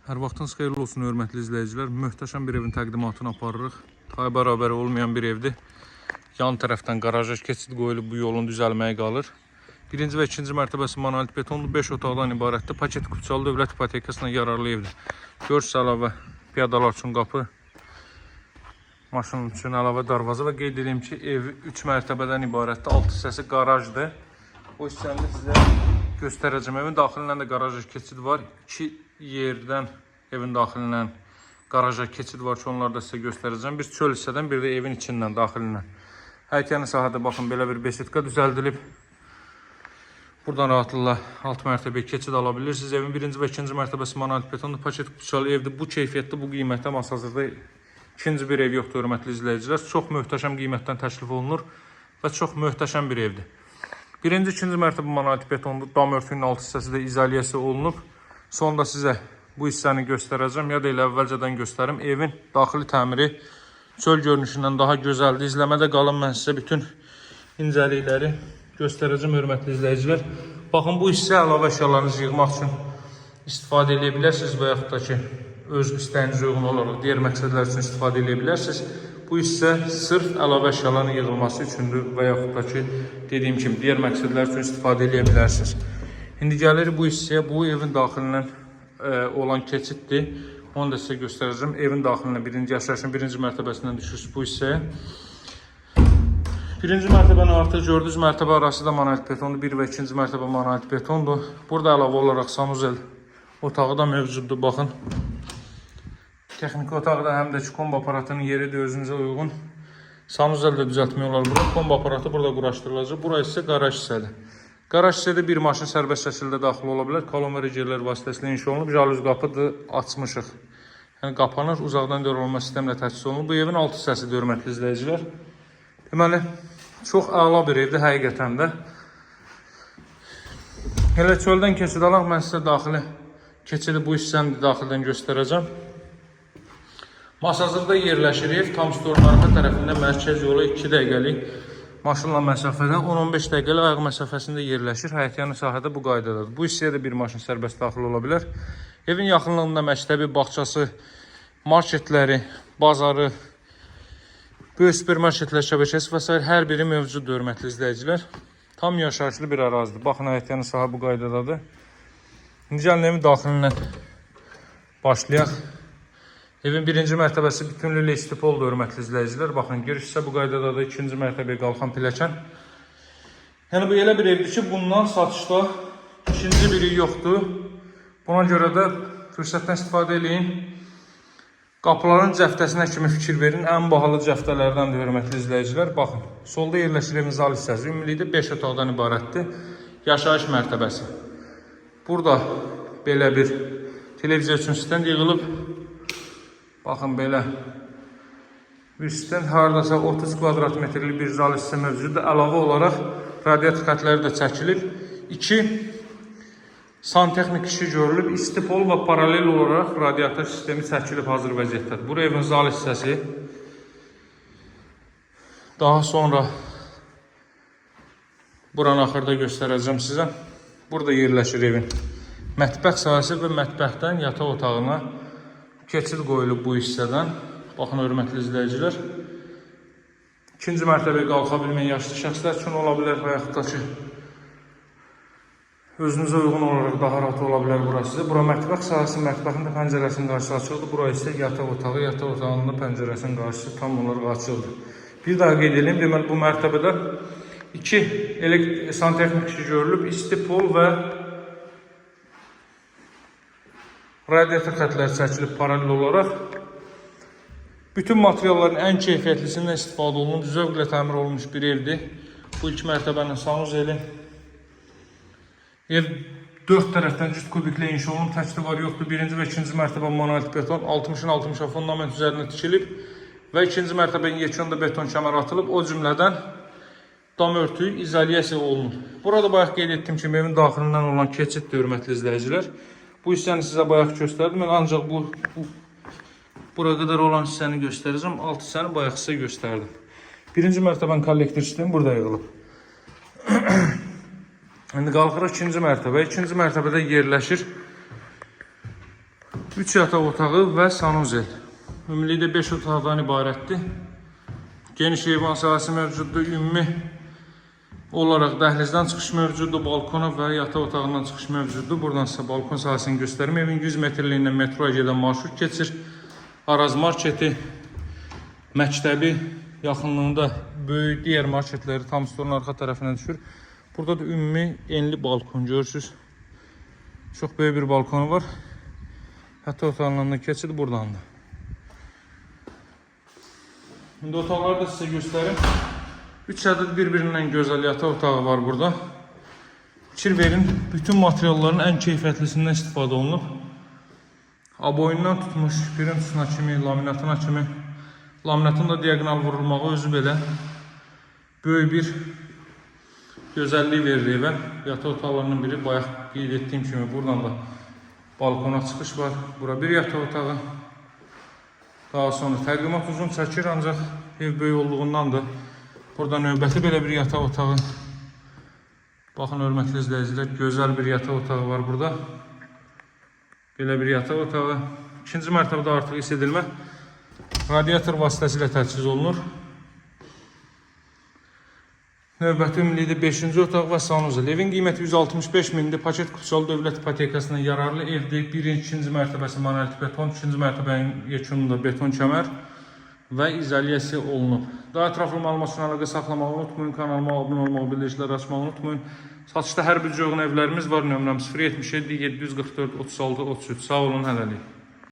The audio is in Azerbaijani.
Hər vaxtınız xeyirli olsun, hörmətli izləyicilər. Möhtəşəm bir evin təqdimatını aparırıq. Tay bərabəri olmayan bir evdir. Yan tərəfdən qaraja keçid qoyulub, bu yolun düzəlməyi qalır. Birinci və ikinci mərtəbəsi monolit betonlu 5 otaqdan ibarətdir. Paket Kutsal dövlət ipotekasına yararlı evdir. Görüş əlavə piyadalar üçün qapı, maşın üçün əlavə darvaza və qeyd edeyim ki, ev 3 mərtəbədən ibarətdir. Alt hissəsi qarajdır. O hissəni də sizə göstərəcəm. Evin daxilindən də qaraja keçid var. 2 yerdən evin daxilindən qaraja keçid var ki, onları da sizə göstərəcəm. Bir çöl hissədən, bir də evin içindən, daxilindən. Həyətyanı sahədə baxın, belə bir besetka düzəldilib. Buradan rahatlıqla alt mərtəbəyə keçid ala bilirsiniz. Evin birinci və ikinci mərtəbəsi monolit betonlu paket kutusalı evdir. Bu keyfiyyətdə, bu qiymətdə hazırda ikinci bir ev yoxdur, hörmətli izləyicilər. Çox möhtəşəm qiymətdən təklif olunur və çox möhtəşəm bir evdir. Birinci, ikinci mərtəbə monolit betonlu, dam örtüyünün alt hissəsi də izolyasiya olunub. Sonda sizə bu hissəni göstərəcəm, ya da elə əvvəlcədən göstərim. Evin daxili təmiri çöl görünüşündən daha gözəldir. İzləmədə qalın, mən sizə bütün incəlikləri göstərəcəm, hörmətli izləyicilər. Baxın, bu hissə əlavə əşyalarınızı yığmaq üçün istifadə edə bilərsiniz və yaxud da ki, öz istəyinizə uyğun olaraq digər məqsədlər üçün istifadə edə bilərsiniz. Bu hissə sırf əlavə əşyaların yığılması üçündür və yaxud da ki, dediyim kimi, digər məqsədlər üçün istifadə edə bilərsiniz. İndi gəlir bu hissəyə, bu evin daxilindən olan keçiddir. Onu da sizə göstərəcəm. Evin daxilindən birinci yaşayışın birinci mərtəbəsindən düşürsünüz bu hissəyə. Birinci mərtəbənin artıq gördüyünüz mərtəbə arası da monolit betondur. Bir və ikinci mərtəbə monolit betondur. Burada əlavə olaraq sanuzel otağı da mövcuddur. Baxın. Texniki otaqda həm də ki, kombo aparatının yeri də özünüzə uyğun. Sanuzel də düzəltmək olar. Burada kombo aparatı burada quraşdırılacaq. Burası isə qaraj hissədir. Qaraj hissədə bir maşın sərbəst şəkildə daxil ola bilər. Kolon və recerlər vasitəsilə inşa olunub. Jalüz qapıdır, açmışıq. Yəni, qapanır, uzaqdan dörülmə sistemlə təchiz olunub. Bu evin alt hissəsidir, hörmətli izləyicilər. Deməli, çox əla bir evdir, həqiqətən də. Elə çöldən keçid alaq, mən sizə daxili keçidi bu hissəni daxildən göstərəcəm. Masazırda yerləşir ev. Tam storun arxa tərəfində mərkəz yolu 2 dəqiqəlik maşınla məsafədən 10-15 dəqiqəlik ayaq məsafəsində yerləşir. Həyətyanı sahədə bu qaydadadır. Bu hissəyə də bir maşın sərbəst daxil ola bilər. Evin yaxınlığında məktəbi, bağçası, marketləri, bazarı, böyük supermarketlər şəbəkəsi və s. hər biri mövcuddur, hörmətli izləyicilər. Tam yaşayışlı bir ərazidir. Baxın, həyətyanı sahə bu qaydadadır. İndi gəlin evin daxilindən başlayaq. Evin birinci mərtəbəsi bütünlüklə istipoldur, hörmətli izləyicilər. Baxın, giriş isə bu qaydadadır. İkinci mərtəbəyə qalxan pilləkən. Yəni, bu elə bir evdir ki, bundan satışda ikinci biri yoxdur. Buna görə də fürsətdən istifadə edin. Qapıların cəftəsinə kimi fikir verin. Ən bahalı cəftələrdəndir, hörmətli izləyicilər. Baxın, solda yerləşir evin zal hissəsi. Ümumilikdə 5 otaqdan ibarətdir. Yaşayış mərtəbəsi. Burada belə bir televiziya üçün stend yığılıb. Baxın, belə bir stend, haradasa 30 kvadrat metrli bir zal hissə mövcuddur. Əlavə olaraq radiator xətləri də çəkilib. 2 santexnik işi görülüb. İstipol və paralel olaraq radiator sistemi çəkilib hazır vəziyyətdədir. Bura evin zal hissəsi. Daha sonra buranı axırda göstərəcəm sizə. Burada yerləşir evin mətbəx sahəsi və mətbəxdən yataq otağına keçid qoyulub bu hissədən. Baxın, hörmətli izləyicilər. İkinci mərtəbəyə qalxa bilməyən yaşlı şəxslər üçün ola bilər və yaxud da ki, özünüzə uyğun olaraq daha rahat ola bilər burası. Bura mətbəx sahəsi, mətbəxin də pəncərəsinin qarşısı açıldı. Bura isə yataq otağı, yataq otağının da pəncərəsinin qarşısı tam olaraq açıldı. Bir daha qeyd edeyim, deməli bu mərtəbədə 2 santexnik işi görülüb. İstipol və radiator xətləri çəkilib paralel olaraq. Bütün materialların ən keyfiyyətlisindən istifadə olunub, zövqlə təmir olunmuş bir evdir. Bu ilk mərtəbənin sanuzeli. Ev 4 tərəfdən cüt kubiklə inşa olunub, təkli var yoxdur. Birinci və ikinci mərtəbə monolit beton, 60-ın 60-a fundament üzərində tikilib və ikinci mərtəbənin yekunda beton kəmər atılıb, o cümlədən dam örtüyü izolyasiya olunub. Burada bayaq qeyd etdiyim kimi evin daxilindən olan keçiddir, hörmətli izləyicilər. Bu hissəni sizə bayaq göstərdim. Mən ancaq bura qədər olan hissəni göstərəcəm. Alt hissəni bayaq sizə göstərdim. Birinci mərtəbənin kollektor sistemi burada yığılıb. İndi qalxırıq ikinci mərtəbə. İkinci mərtəbədə yerləşir 3 yataq otağı və sanuzel. Ümumilikdə 5 otaqdan ibarətdir. Geniş heyvan sahəsi mövcuddur. Ümumi olaraq dəhlizdən çıxış mövcuddur. Balkona və yataq otağından çıxış mövcuddur. Buradan sizə balkon sahəsini göstərim. Evin 100 metrliyindən metroya gedən marşrut keçir. Araz marketi, məktəbi yaxınlığında böyük digər marketləri tam storun arxa tərəfinə düşür. Burada da ümumi enli balkon görürsünüz. Çox böyük bir balkonu var. Yataq otağından da keçid buradandır. İndi otaqları da sizə göstərim. 3 ədəd bir-birindən gözəl yataq otağı var burada. Fikir verin, bütün materialların ən keyfiyyətlisindən istifadə olunub. Aboyundan tutmuş, pirintusuna kimi, laminatına kimi. Laminatın da diagonal vurulmağı özü belə böyük bir gözəllik verir evə. Yataq otaqlarının biri, bayaq qeyd etdiyim kimi, buradan da balkona çıxış var. Bura bir yataq otağı. Daha sonra təqdimat uzun çəkir, ancaq ev böyük olduğundan da burada növbəti belə bir yataq otağı. Baxın, hörmətli izləyicilər, gözəl bir yataq otağı var burada. Belə bir yataq otağı. İkinci mərtəbədə artıq hiss edilmə radiator vasitəsilə təchiz olunur. Növbəti ümumilikdə 5-ci otaq və sanuzel. Evin qiyməti 165 mindir. Paket Kutsal Dövlət İpotekasına yararlı evdir. 1-2-ci mərtəbəsi monolit beton, 2-ci mərtəbənin yekununda beton kəmər və izolyasiya olunub. Daha ətraflı məlumat üçün əlaqə saxlamağı unutmayın. Kanalıma abunə olmağı, bildiriciləri açmağı unutmayın. Satışda hər bir cığın evlərimiz var. Nömrəm 077 744 36 33. Sağ olun, hələlik.